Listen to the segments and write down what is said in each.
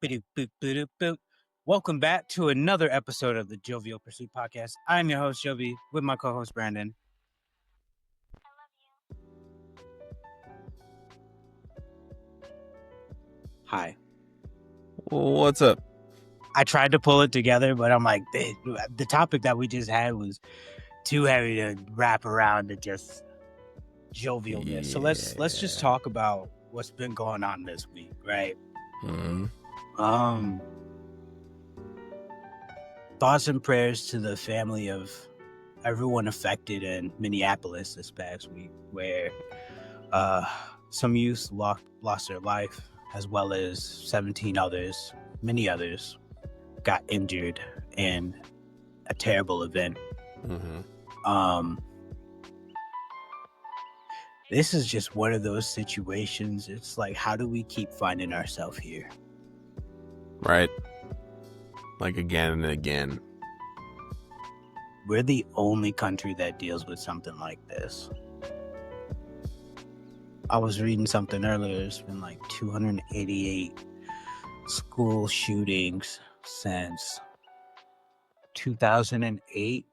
Boop, boop, boop, boop. Welcome back to another episode of the Jovial Pursuit Podcast. I'm your host, Jovi, with my co-host, Brandon. Hi. What's up? I tried to pull it together, but I'm like, the topic that we just had was too heavy to wrap around to just jovialness. Yeah. So let's just talk about what's been going on this week, right? Thoughts and prayers to the family of everyone affected in Minneapolis this past week, where some youth lost their life, as well as 17 others, many others, got injured in a terrible event. This is just one of those situations. It's like, how do we keep finding ourselves here? Right. Like again and again. We're the only country that deals with something like this. I was reading something earlier. There's been like 288 school shootings since 2008.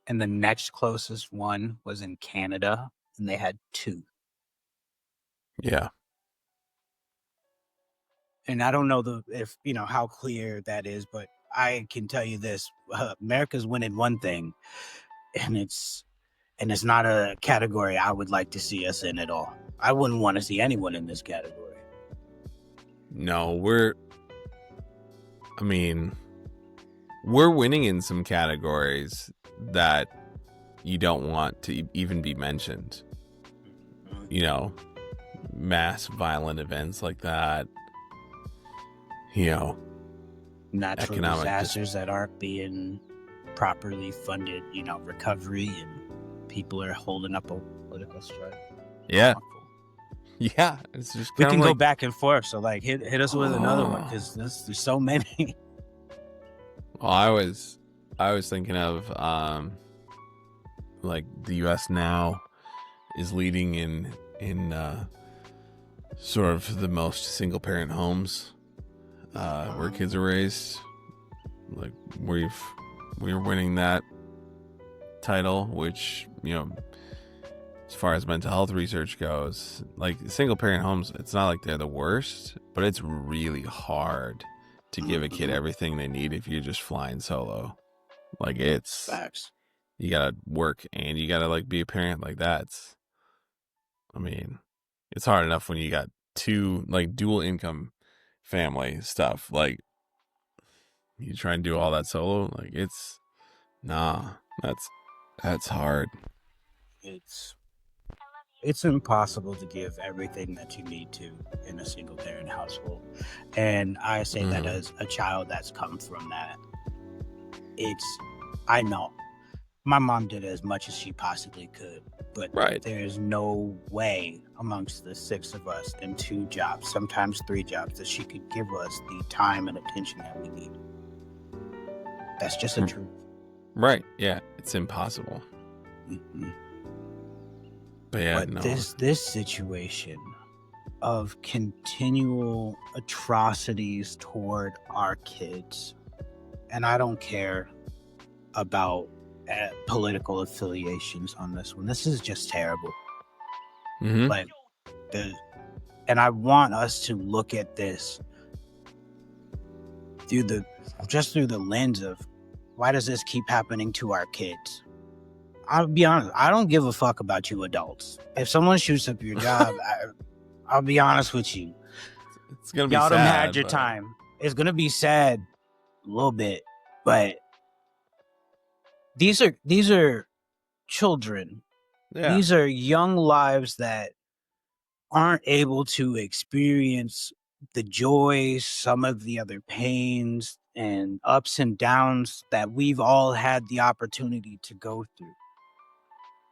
And the next closest one was in Canada, and they had 2. Yeah. And I don't know if how clear that is, but I can tell you this: America's winning one thing, and it's not a category I would like to see us in at all. I wouldn't want to see anyone in this category. No, we're winning in some categories that you don't want to even be mentioned. Mass violent events like that. Natural disasters that aren't being properly funded, recovery, and people are holding up a political strike. Yeah. Yeah. It's just we can go back and forth. So hit us with another one, because there's so many. Well, I was thinking of the U.S. now is leading in sort of the most single parent homes where kids are raised. Like we're winning that title, which as far as mental health research goes, like single parent homes, it's not like they're the worst, but it's really hard to give a kid everything they need if you're just flying solo. Like it's facts. You gotta work and you gotta be a parent like that. It's hard enough when you got 2 dual income family stuff. Like you try and do all that solo, that's hard. It's impossible to give everything that you need to in a single parent household. And I say that as a child that's come from that. I know my mom did as much as she possibly could, but there's no way amongst the 6 of us and 2 jobs, sometimes 3 jobs, that she could give us the time and attention that we need. That's just the truth. Right. Yeah. It's impossible. But this situation of continual atrocities toward our kids, and I don't care about political affiliations on this one. This is just terrible. And I want us to look at this through the lens of, why does this keep happening to our kids? I'll be honest, I don't give a fuck about you adults. If someone shoots up your job, I'll be honest with you. It's gonna be y'all sad, done had your time. It's gonna be sad a little bit, but these are children. Yeah. These are young lives that aren't able to experience the joys, some of the other pains and ups and downs that we've all had the opportunity to go through.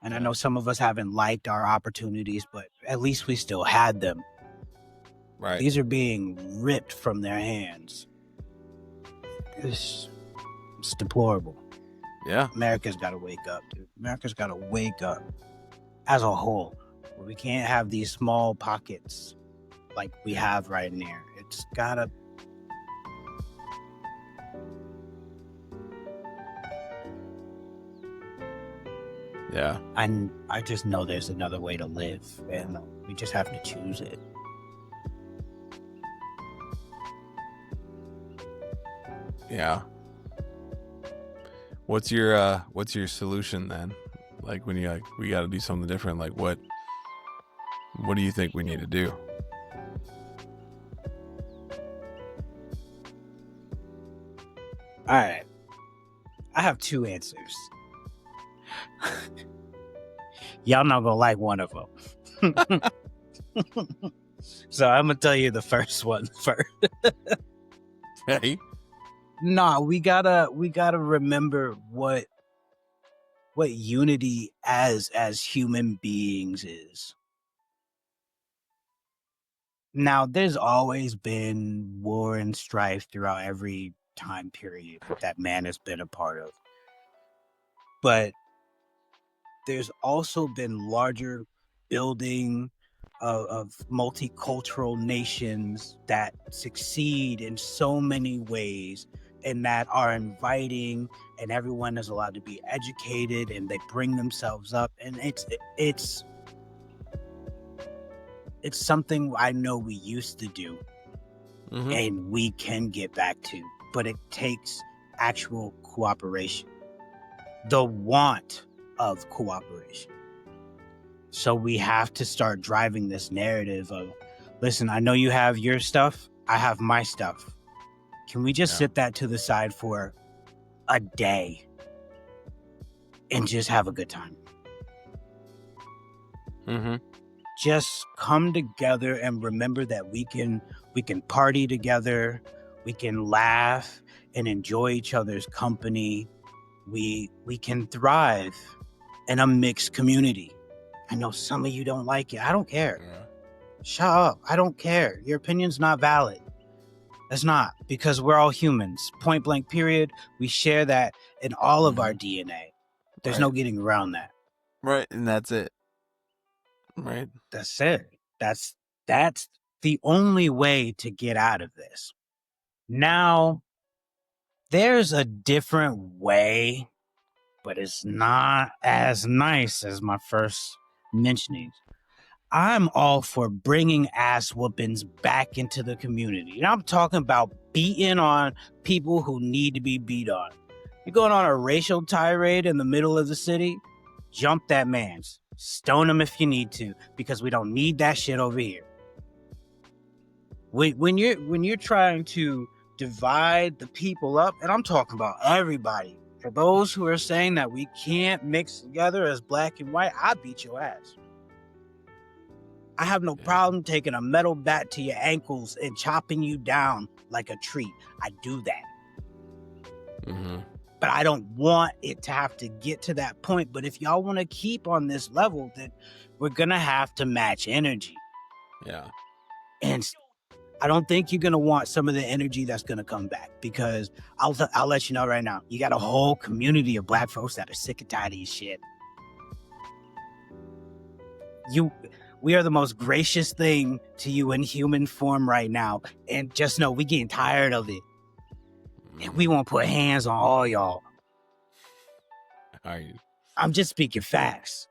And I know some of us haven't liked our opportunities, but at least we still had them. Right. These are being ripped from their hands. It's deplorable. Yeah. America's got to wake up, dude. America's got to wake up as a whole. We can't have these small pockets like we have right now. It's gotta. Yeah. I just know there's another way to live, and we just have to choose it. Yeah. What's your solution then? Like when you like we got to do something different. Like what do you think we need to do? All right, I have two answers. Y'all not gonna like one of them. So I'm gonna tell you the first one first. Hey. Nah, we gotta remember what unity as human beings is. Now, there's always been war and strife throughout every time period that man has been a part of. But there's also been larger building of multicultural nations that succeed in so many ways and that are inviting, and everyone is allowed to be educated and they bring themselves up, and it's something I know we used to do and we can get back to, but it takes actual cooperation, the want of cooperation. So we have to start driving this narrative of, listen, I know you have your stuff, I have my stuff. Can we just sit that to the side for a day and just have a good time? Just come together and remember that we can party together, we can laugh and enjoy each other's company. We can thrive in a mixed community. I know some of you don't like it. I don't care. Shut up. I don't care. Your opinion's not valid. It's not, because we're all humans. Point blank, period. We share that in all of our DNA. There's no getting around that. Right, and that's it. Right. That's it. That's the only way to get out of this. Now, there's a different way, but it's not as nice as my first mentioning. I'm all for bringing ass whoopings back into the community. And I'm talking about beating on people who need to be beat on. You're going on a racial tirade in the middle of the city? Jump that man's. Stone him if you need to, because we don't need that shit over here. When you're trying to divide the people up, and I'm talking about everybody. For those who are saying that we can't mix together as black and white, I beat your ass. I have no problem taking a metal bat to your ankles and chopping you down like a tree. I do that. But I don't want it to have to get to that point. But if y'all want to keep on this level, then we're going to have to match energy. Yeah. And I don't think you're going to want some of the energy that's going to come back, because I'll let you know right now, you got a whole community of black folks that are sick and tired of this shit. We are the most gracious thing to you in human form right now. And just know we getting tired of it. And we won't put hands on all y'all. I'm just speaking facts.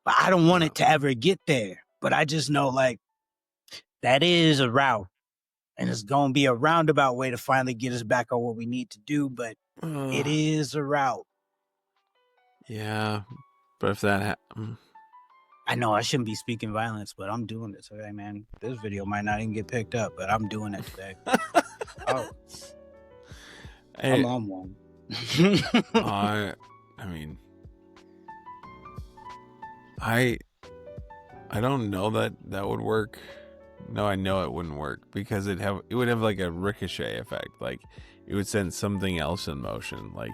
But I don't want it to ever get there. But I just know, like, that is a route. And it's going to be a roundabout way to finally get us back on what we need to do. But it is a route. Yeah. But if that happens... I know I shouldn't be speaking violence, but I'm doing it today, man. This video might not even get picked up, but I'm doing it today. Oh. I'm on one. I mean, I don't know that would work. No, I know it wouldn't work, because it would have like a ricochet effect. Like it would send something else in motion. Like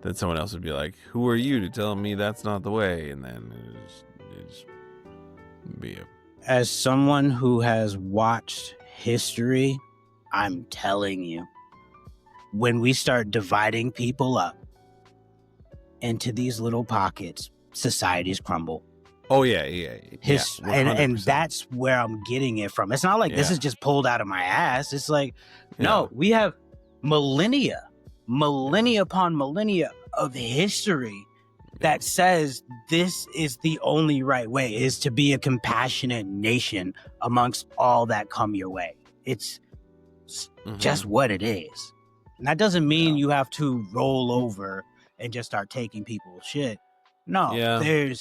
that someone else would be like, "Who are you to tell me that's not the way?" And then it's be a... As someone who has watched history, I'm telling you, when we start dividing people up into these little pockets, societies crumble. Oh yeah. And 100%. that's where I'm getting it from. It's not like this Yeah. is just pulled out of my ass. It's like, Yeah. no, we have millennia upon millennia of history that says this is the only right way, is to be a compassionate nation amongst all that come your way. It's just what it is. And that doesn't mean you have to roll over and just start taking people's shit. No, there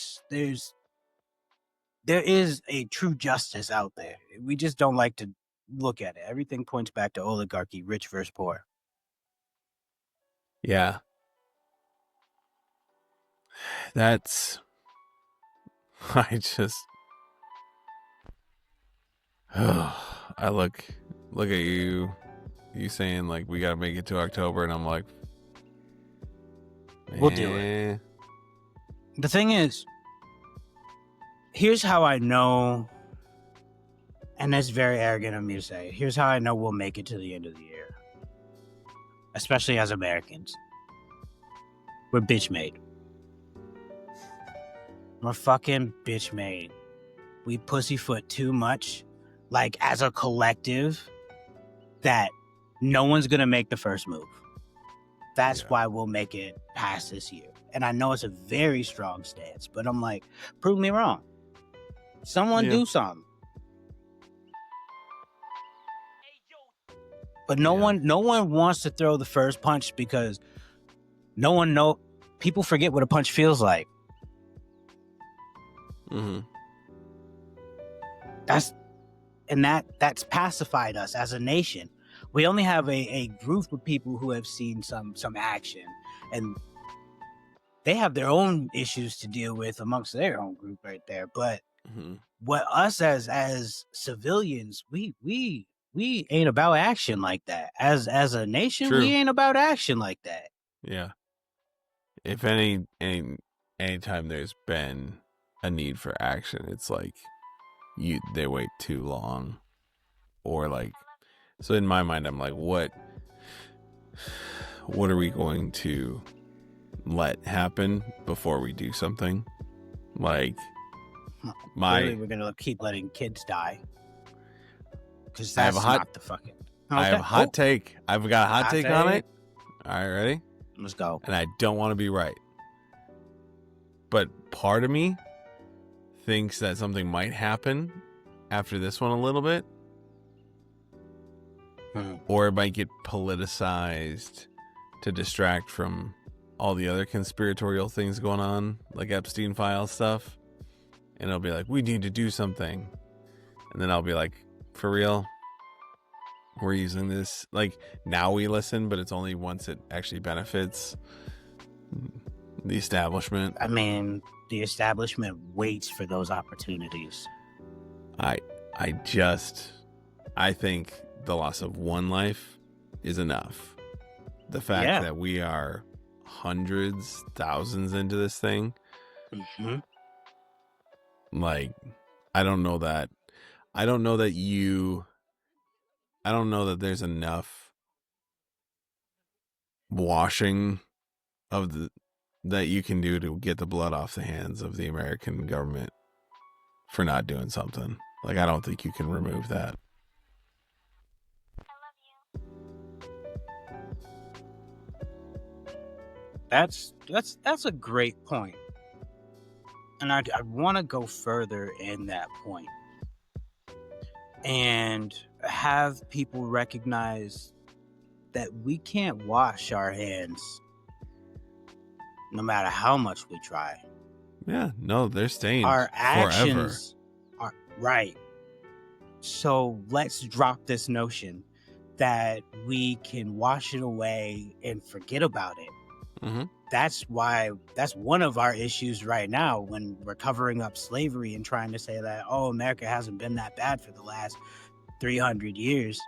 is a true justice out there. We just don't like to look at it. Everything points back to oligarchy, rich versus poor. Yeah. That's, I just, I look at you saying like we gotta make it to October, and I'm like, we'll do it. The thing is, here's how I know, and that's very arrogant of me to say, here's how I know we'll make it to the end of the year. Especially as Americans. We're bitch made. We're fucking bitch made. We pussyfoot too much, like as a collective, that no one's gonna make the first move. That's why we'll make it past this year. And I know it's a very strong stance, but I'm like, prove me wrong. Someone do something. But no one wants to throw the first punch because people forget what a punch feels like. Mm-hmm. That's pacified us as a nation. We only have a group of people who have seen some action, and they have their own issues to deal with amongst their own group right there. But what us as civilians, we ain't about action like that. As a nation, we ain't about action like that. Yeah. If anytime there's been a need for action, it's like they wait too long, or like, so in my mind I'm like, what are we going to let happen before we do something? Like, we're gonna keep letting kids die, because that's not the fucking. I have a hot take. I've got a hot take on it. All right, ready? Let's go. And I don't want to be right, but part of me thinks that something might happen after this one a little bit, or it might get politicized to distract from all the other conspiratorial things going on, like Epstein file stuff, and it'll be like, we need to do something, and then I'll be like, for real, we're using this, like, now we listen, but it's only once it actually benefits the establishment. I mean, the establishment waits for those opportunities. I think the loss of one life is enough. The fact that we are hundreds, thousands into this thing, like, I don't know that there's enough washing of that you can do to get the blood off the hands of the American government for not doing something. Like, I don't think you can remove that. That's a great point. And I want to go further in that point and have people recognize that we can't wash our hands no matter how much we try. Yeah, no, they're staying. Our forever. actions are right. So let's drop this notion that we can wash it away and forget about it. That's one of our issues right now when we're covering up slavery and trying to say that, oh, America hasn't been that bad for the last 300 years.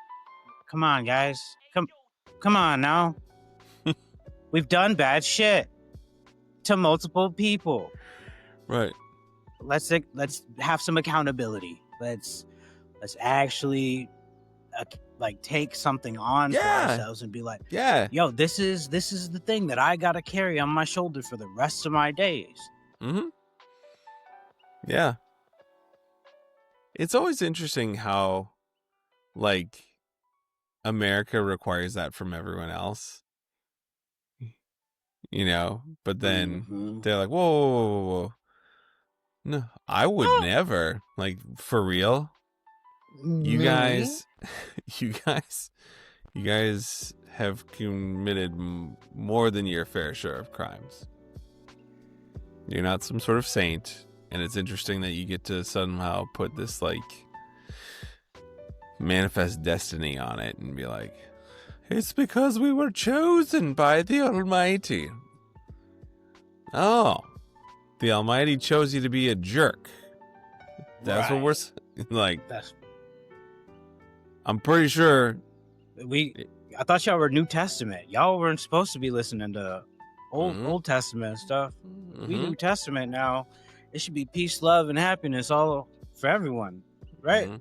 Come on, guys. Come on now. We've done bad shit to multiple people. Right. Let's have some accountability. Let's actually take something on for ourselves and be like, yo, this is the thing that I gotta carry on my shoulder for the rest of my days. Yeah. It's always interesting how, like, America requires that from everyone else, but then Mhm. they're like, whoa, whoa, whoa, whoa, whoa. No, I would No, never. Like, for real? You me. guys, you guys, you guys have committed more than your fair share of crimes. You're not some sort of saint, and it's interesting that you get to somehow put this, like, manifest destiny on it and be like, it's because we were chosen by the Almighty. Oh, the Almighty chose you to be a jerk. That's what we're like. That's I'm pretty sure I thought y'all were New Testament. Y'all weren't supposed to be listening to Mhm. Old Testament and stuff. We Mhm. New Testament now. It should be peace, love, and happiness all for everyone, right? Mhm.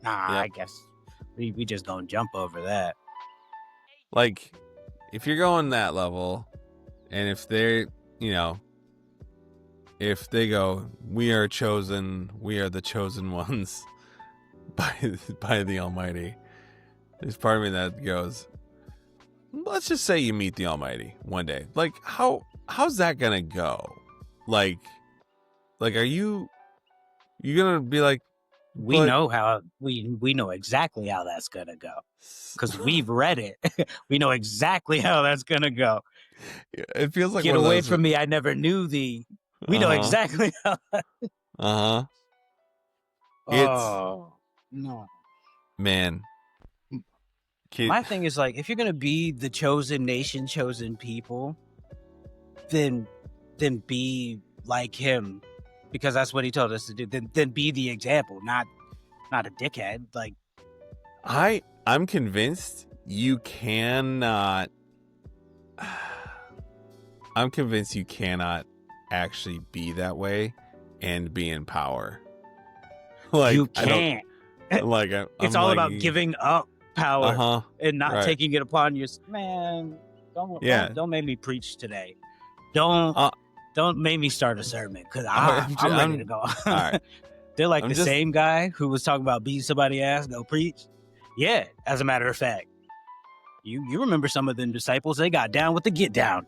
Nah, Yep. I guess we just don't jump over that. Like, if you're going that level, and if they're, if they go, we are chosen, we are the chosen ones by the Almighty, there's part of me that goes, let's just say you meet the Almighty one day. Like, how's that gonna go? Like are you gonna be like, We but know how we know exactly how that's gonna go because we've read it. We know exactly how that's gonna go. it feels like Get one of away those, from me! I never knew thee. We know uh-huh, exactly how. uh-huh. It's, Oh no. man, My thing is, like, if you're gonna be the chosen nation, chosen people, then be like him, because that's what he told us to do. Then be the example, not a dickhead. Like, I'm convinced you cannot. I'm convinced you cannot actually be that way and be in power. Like, you can't. It's all about giving up power and not taking it upon you. Man, don't make me preach today. Don't make me start a sermon, because I'm ready to go. All right. They're like the same guy who was talking about beating somebody's ass, go preach. Yeah, as a matter of fact. You remember some of them disciples, they got down with the get down.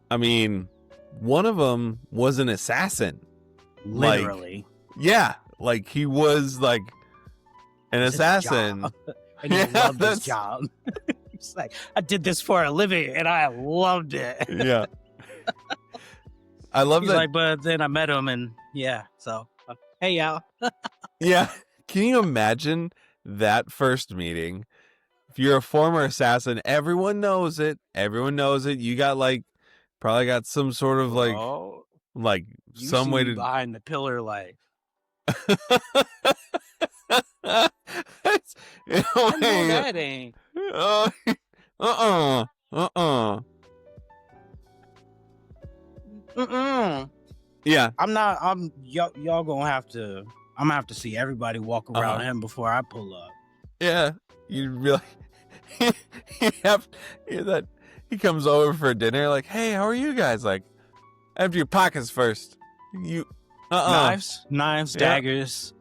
I mean, one of them was an assassin. Literally. Like, yeah, like he was like an assassin. And he loved his job. He's like, I did this for a living and I loved it. Yeah. I love that. Like, but then I met him and so hey y'all. Yeah. Can you imagine that first meeting? If you're a former assassin, everyone knows it. Everyone knows it. You got probably got some sort of some way to behind the pillar life. I know that ain't. Yeah. Y'all gonna have to. I'm gonna have to see everybody walk around him before I pull up. Yeah, you really. He comes over for dinner, like, hey, how are you guys? Like, empty your pockets first. You knives, daggers.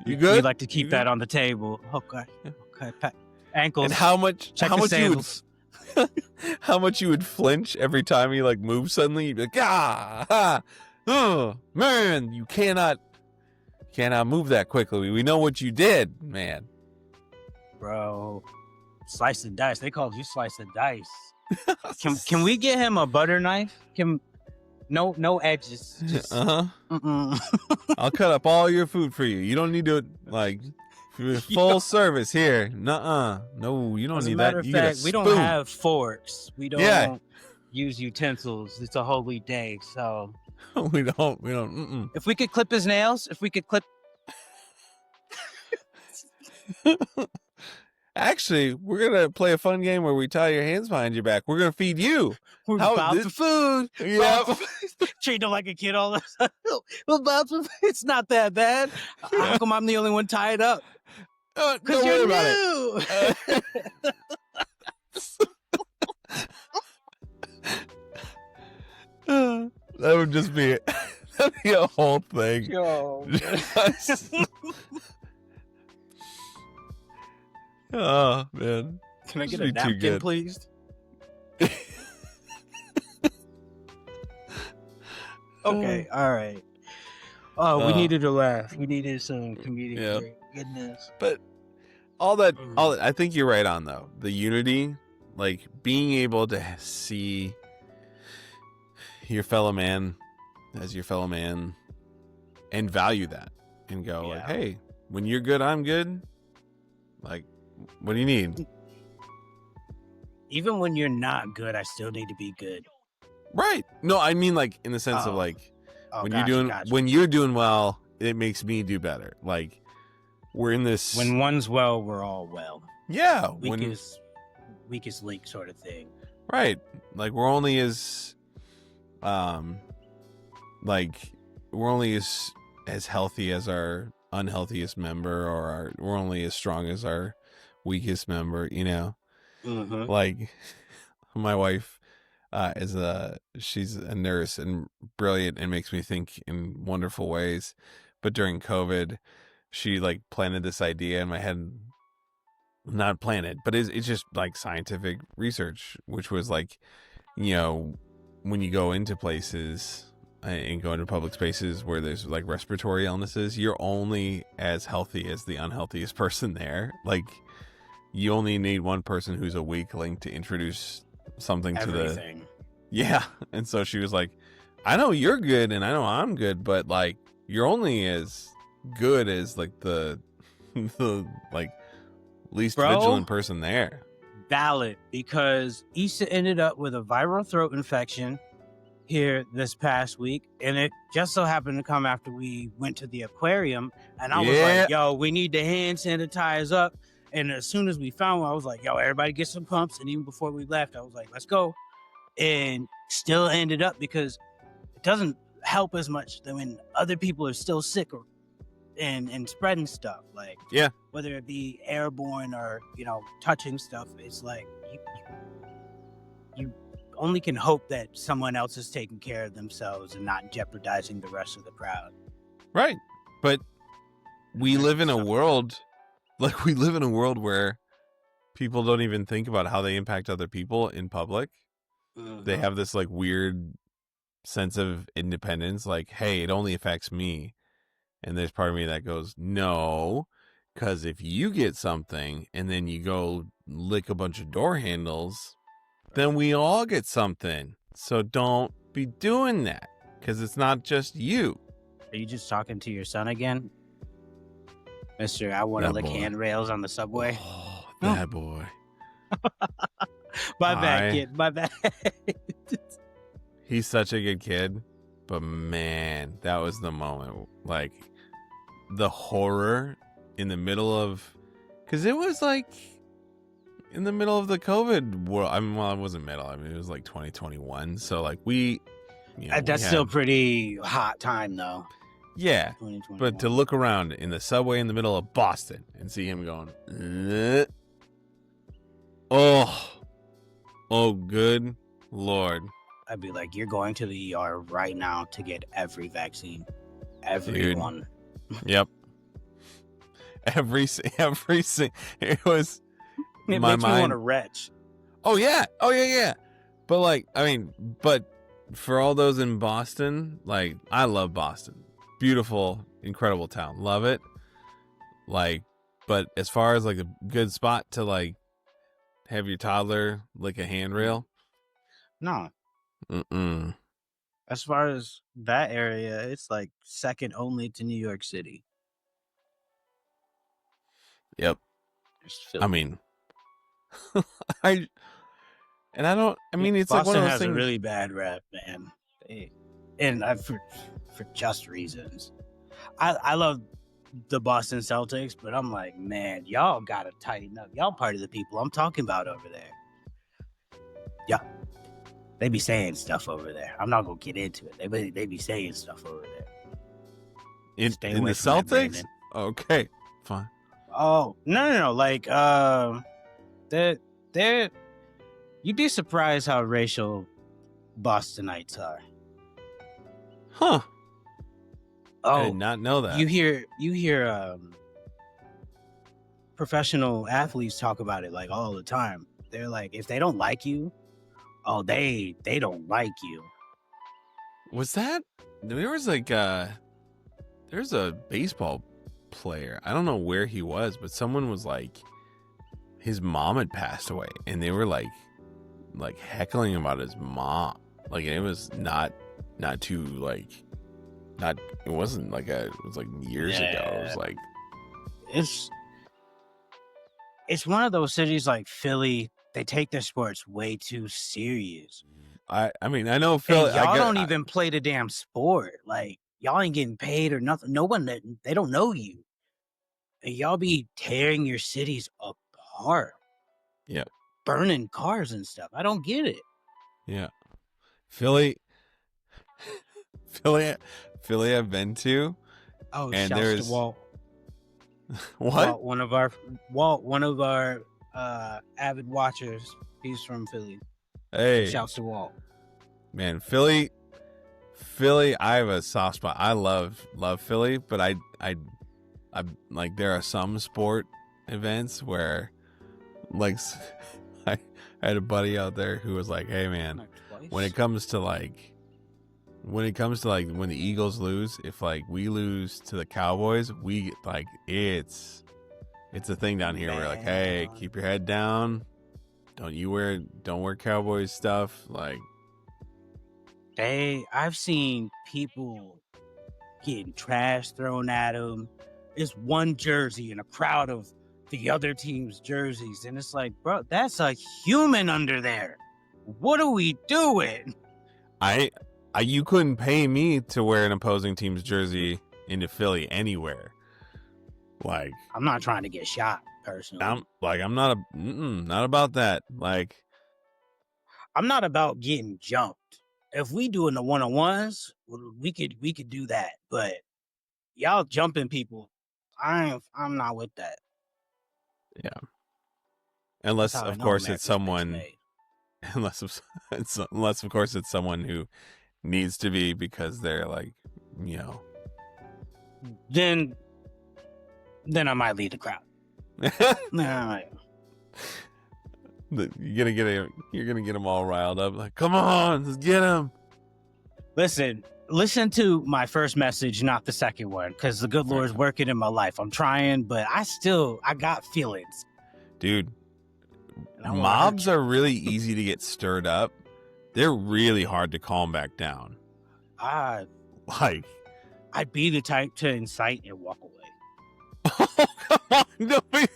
You good? We like to keep that on the table. Okay. Ankles. And how much you would flinch every time he moved suddenly? You'd be like, oh man, you cannot move that quickly. We know what you did, man. Bro, slice and dice. They called you slice and dice. Can we get him a butter knife? No edges. Just, I'll cut up all your food for you. You don't need to full service here. Nuh-uh. No, you don't need that. As a matter of fact, we don't have forks. We don't use utensils. It's a holy day, so we don't. If we could clip his nails, Actually, we're gonna play a fun game where we tie your hands behind your back. We're gonna feed you. We're about the food. Yeah. Treat him like a kid all the time. It's not that bad. How come I'm the only one tied up? Because you're new. That would just be it. That'd be a whole thing. Yo. Oh man. Can I get This a would be too napkin, good. please? Okay, all right. Oh, we needed to laugh. We needed some comedic goodness. But all that, I think you're right on though. The unity, like being able to see your fellow man as your fellow man and value that and go like, hey, when you're good, I'm good. Like, what do you need? Even when you're not good, I still need to be good. Right. No, I mean like in the sense of like when you're doing well, it makes me do better. Like we're in this when one's well, we're all well. Yeah. Weakest link sort of thing. Right. Like we're only as healthy as our unhealthiest member, or we're only as strong as our weakest member, you know. Mm-hmm. Like my wife she's a nurse and brilliant and makes me think in wonderful ways, but during COVID she like planted this idea in my head, not planted, but it's just like scientific research, which was like, you know, when you go into places and go into public spaces where there's like respiratory illnesses, you're only as healthy as the unhealthiest person there. Like you only need one person who's a weak link to introduce something to the and so she was like, I know you're good and I know I'm good, but like you're only as good as like the like least vigilant person there. Valid, because Issa ended up with a viral throat infection here this past week, and it just so happened to come after we went to the aquarium, and I was like, yo, we need to hand sanitize up. And as soon as we found one, I was like, yo, everybody get some pumps. And even before we left, I was like, let's go. And still ended up, because it doesn't help as much than when other people are still sick or and spreading stuff, like whether it be airborne or, you know, touching stuff. It's like you only can hope that someone else is taking care of themselves and not jeopardizing the rest of the crowd. Right. But we live in a world where people don't even think about how they impact other people in public. They have this like weird sense of independence, like, hey, it only affects me. And there's part of me that goes, no, because if you get something and then you go lick a bunch of door handles, then we all get something. So don't be doing that, because it's not just you. Are you just talking to your son again? Mr. I want to lick handrails on the subway. Oh, that boy. My bad, kid. My bad. He's such a good kid, but man, that was the moment. Like, the horror in the middle of, because it was like in the middle of the COVID world. I mean, well, it wasn't middle. I mean, it was like 2021. So like that's still pretty hot time though. Yeah, but to look around in the subway in the middle of Boston and see him going, oh, good Lord. I'd be like, you're going to the ER right now to get every vaccine. Everyone. Dude. Yep. Every it was it my makes mind. Me want to retch. Oh yeah. But like, I mean, but for all those in Boston, like, I love Boston. Beautiful, incredible town. Love it. Like, but as far as like a good spot to like have your toddler lick a handrail, no. Mm-mm. As far as that area, it's like second only to New York City. Yep. I mean, it's Boston like one of those has things. A really bad rep, man, and for just reasons. I love the Boston Celtics, but I'm like, man, y'all gotta tighten up. Y'all part of the people I'm talking about over there. Yeah. They be saying stuff over there. I'm not gonna get into it. They be saying stuff over there. In the Celtics? Okay, fine. Oh no! Like they're you'd be surprised how racial Bostonites are. Huh? I did Oh, not know that. you hear professional athletes talk about it like all the time. They're like, if they don't like you, oh, they don't like you. Was that there was like there's a baseball player. I don't know where he was, but someone was like his mom had passed away and they were like heckling about his mom. Like it was not too like not it wasn't like it was like years ago. It was like it's one of those cities like Philly. They take their sports way too serious. I mean I know Phil. And y'all don't even play the damn sport. Like y'all ain't getting paid or nothing. No one, they don't know you, and y'all be tearing your cities apart. Yeah, burning cars and stuff. I don't get it. Yeah, Philly. I've been to. Oh, and shouts there's to Walt. What? Walt, one of our avid watchers. He's from Philly. Hey, shouts to Walt. Man, Philly. I have a soft spot. I love Philly, but I like there are some sport events where, like, I had a buddy out there who was like, "Hey, man, when it comes to when the Eagles lose, if like we lose to the Cowboys, we like it's a thing down here. We're like, hey, keep your head down. Don't wear Cowboys stuff. Like, I've seen people getting trash thrown at them. It's one jersey in a crowd of the other team's jerseys, and it's like, bro, that's a human under there. What are we doing? You couldn't pay me to wear an opposing team's jersey into Philly anywhere. Like, I'm not trying to get shot personally. I'm not not about that. Like, I'm not about getting jumped. If we doing the one-on-ones, we could do that. But y'all jumping people, I'm not with that. Yeah. Unless of course it's someone unless of course it's someone who needs to be because they're like, you know. Then I might lead the crowd. You're gonna get them all riled up. Like, come on, let's get them. Listen to my first message, not the second one, because the good Lord's working in my life. I'm trying, but I got feelings. Dude, mobs are really easy to get stirred up. They're really hard to calm back down. I'd be the type to incite and walk away. Oh, come on.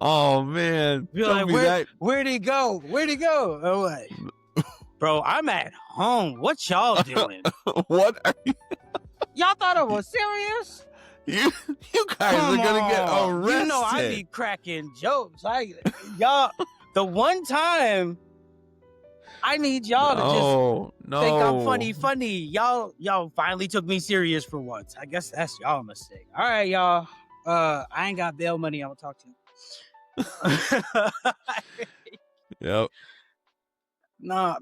Oh, man. You're like, where'd he go? Where'd he go? I'm like, bro, I'm at home. What y'all doing? What are you? Y'all thought I was serious? You guys are going to get arrested. You know I be cracking jokes. Y'all, the one time I need y'all to just think I'm funny. Y'all finally took me serious for once. I guess that's y'all mistake. All right, y'all. I ain't got bail money. I'll talk to you. Yep. No,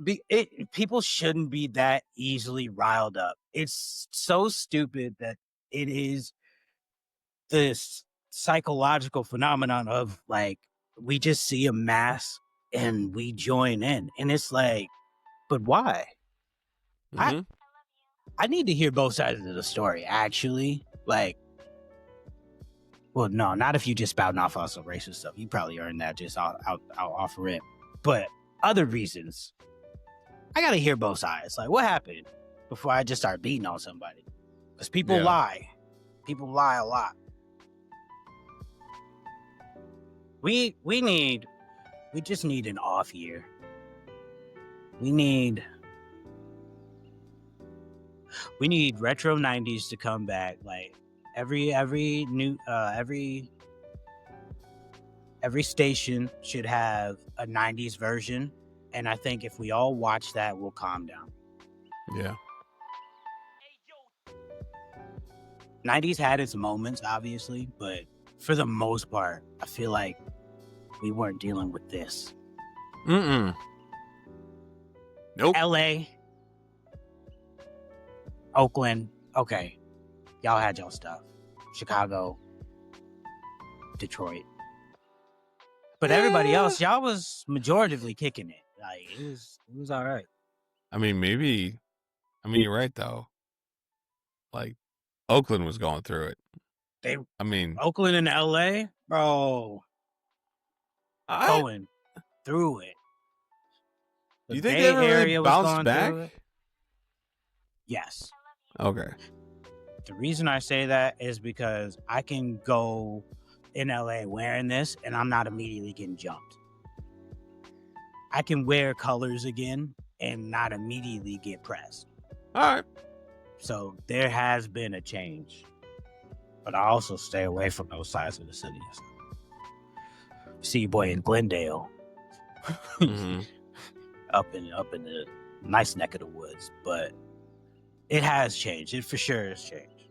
people shouldn't be that easily riled up. It's so stupid that it is this psychological phenomenon of like, we just see a mass and we join in. And it's like, but why? Mm-hmm. I need to hear both sides of the story, actually. Like, well, no, not if you just spouting off on some racist stuff. You probably earned that just I'll offer it. But other reasons, I got to hear both sides. Like, what happened before I just start beating on somebody? Because people lie. People lie a lot. We just need an off year. We need retro 90s to come back. Like every station should have a 90s version, and I think if we all watch that, we'll calm down. Yeah. 90s had its moments, obviously, but for the most part, I feel like we weren't dealing with this. Nope. LA. Oakland, okay, y'all had y'all stuff. Chicago, Detroit. But everybody else, y'all was majoritively kicking it. Like it was all right. I mean, you're right though. Like Oakland was going through it. Oakland and LA, bro, going through it. Do you think they ever really bounced back? Yes. Okay. The reason I say that is because I can go in LA wearing this and I'm not immediately getting jumped. I can wear colors again and not immediately get pressed. All right. So there has been a change. But I also stay away from those sides of the city. See your boy in Glendale. Mm-hmm. up in the nice neck of the woods. But it has changed. It for sure has changed.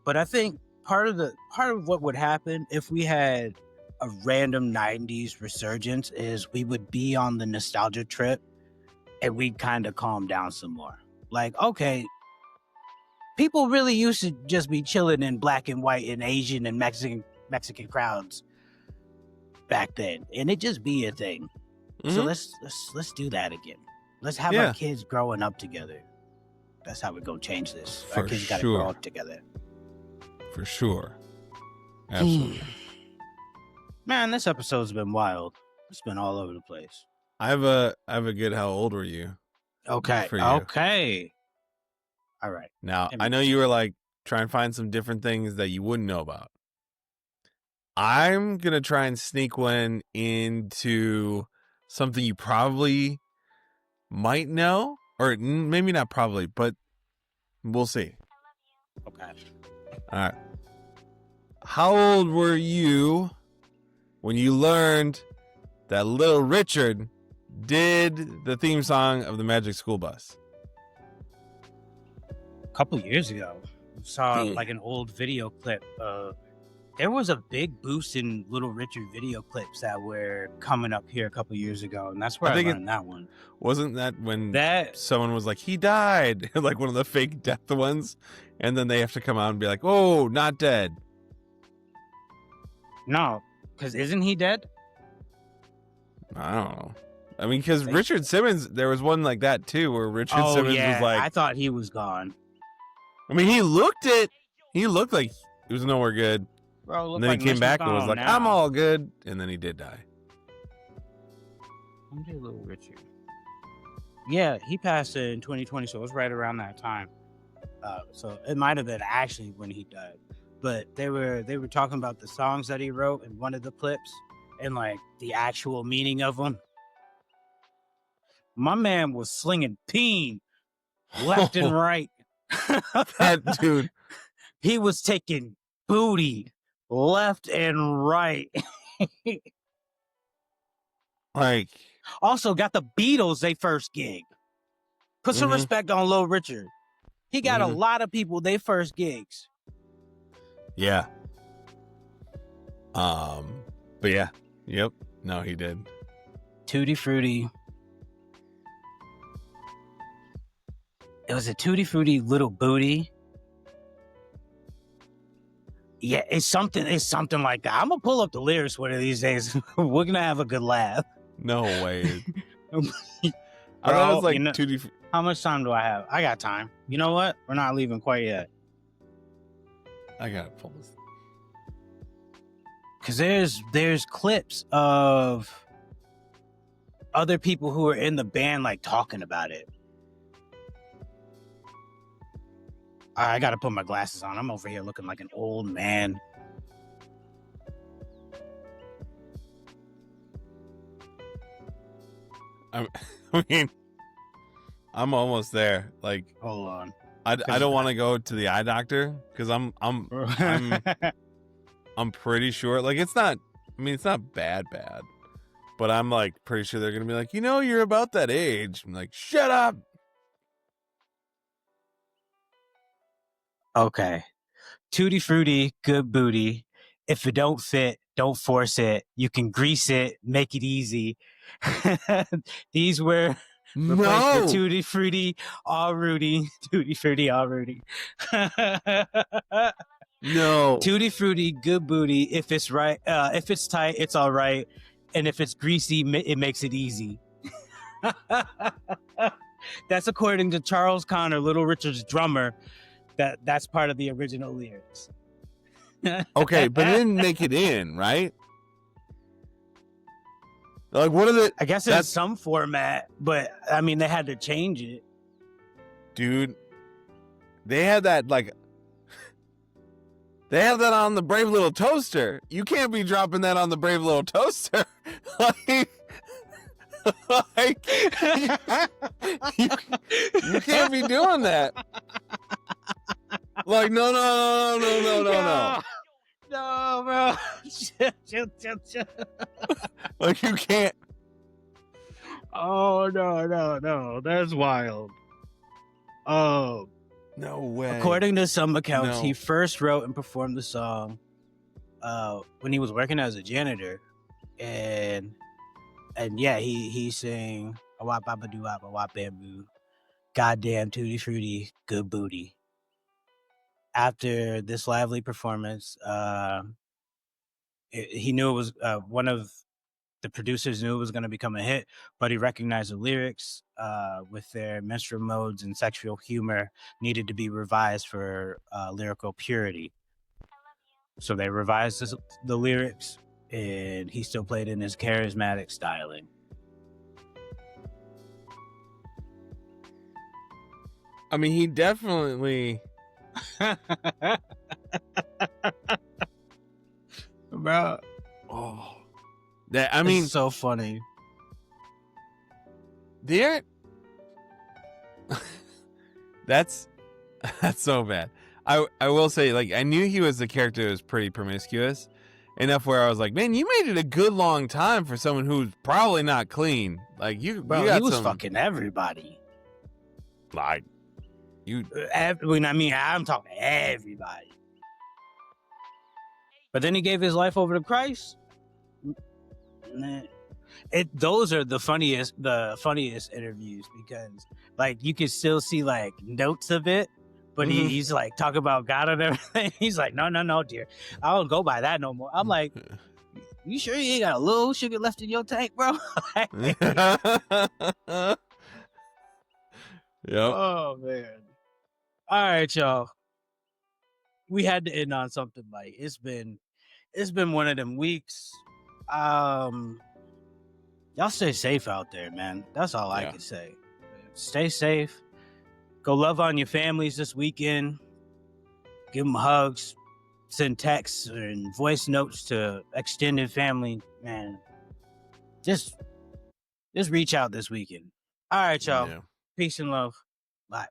But I think part of what would happen if we had a random 90s resurgence is we would be on the nostalgia trip and we'd kind of calm down some more. Like, okay, people really used to just be chilling in black and white and Asian and Mexican crowds back then, and it just be a thing. Mm-hmm. So let's do that again. Let's have our kids growing up together. That's how we're gonna change this. Our kids gotta grow up together. For sure. Absolutely. Man, this episode's been wild. It's been all over the place. I have a good how old were you? Okay. Okay. All right. Now, I know you were like trying to find some different things that you wouldn't know about. I'm going to try and sneak one into something you probably might know, or maybe not probably, but we'll see. Okay. All right. How old were you when you learned that Little Richard did the theme song of the Magic School Bus? A couple years ago, saw like an old video clip. There was a big boost in Little Richard video clips that were coming up here a couple years ago, and that's where I learned that one. Wasn't that when someone was like, he died, like one of the fake death ones, and then they have to come out and be like, oh, not dead. No, because isn't he dead? I don't know. I mean, because Richard Simmons, there was one like that too, where Richard Simmons was like, I thought he was gone. I mean, he looked like he was nowhere good. Bro, and then he came back and was like, now. I'm all good. And then he did die. When did Little Richard? Yeah, he passed in 2020, so it was right around that time. So it might have been actually when he died. But they were talking about the songs that he wrote in one of the clips and like the actual meaning of them. My man was slinging peen left and right. That dude. He was taking booty left and right. Like, also got the Beatles their first gig. Put some respect on Little Richard. He got a lot of people their first gigs. Yeah. But yeah. Yep. No, he did. Tutti Frutti. It was a Tutti Frutti Little Booty. Yeah, it's something like that. I'm gonna pull up the lyrics one of these days. We're gonna have a good laugh. No way. I thought it was like Tutti. How much time do I have? I got time. You know what? We're not leaving quite yet. I gotta pull this. Because there's clips of other people who are in the band like talking about it. I gotta put my glasses on. I'm over here looking like an old man. I mean, I'm almost there. Like, hold on. I don't want to go to the eye doctor because I'm pretty sure. Like, it's not. I mean, it's not bad, but I'm like pretty sure they're gonna be like, you're about that age. I'm like, shut up. Okay. Tutti Frutti, good booty. If it don't fit, don't force it. You can grease it, make it easy. These were Replace the No. Tutti Frutti, all Rudy. Tutti Frutti, all Rudy. No. Tutti Frutti, good booty. If it's right, if it's tight, it's all right. And if it's greasy, it makes it easy. That's according to Charles Connor, Little Richard's drummer. That's part of the original lyrics. Okay, but it didn't make it in, right? Like, what are the... I guess in some format, but I mean, they had to change it. Dude, they had that, like... They have that on the Brave Little Toaster. You can't be dropping that on the Brave Little Toaster. like you can't be doing that. Like, no. No, bro. Chill. Like, you can't. Oh, no. That's wild. Oh. No way. According to some accounts, No. he first wrote and performed the song when he was working as a janitor. And yeah, he sang a wop baba doo wop a wop bamboo. Goddamn Tutti Frutti, good booty. After this lively performance, he knew it was one of the producers knew it was going to become a hit, but he recognized the lyrics with their menstrual modes and sexual humor needed to be revised for lyrical purity. So they revised the lyrics, and he still played in his charismatic styling. I mean, he definitely... Bro. Oh. That, I mean... It's so funny. That's so bad. I will say, like, I knew he was the character that was pretty promiscuous. Enough where I was like, man, you made it a good long time for someone who's probably not clean. Like, Bro, you got he was some, fucking everybody. like, you... I mean, I'm talking everybody. But then he gave his life over to Christ. Man, those are the funniest interviews, because like you can still see like notes of it, but he's like talking about God and everything. He's like, no, dear, I don't go by that no more. I'm like, you sure you ain't got a little sugar left in your tank, bro? Yep. Oh man. All right, y'all. We had to end on something light. It's been one of them weeks. Y'all stay safe out there, man. That's all I can say. Stay safe. Go love on your families this weekend. Give them hugs. Send texts and voice notes to extended family. Man, just reach out this weekend. All right, y'all. Yeah. Peace and love. Bye.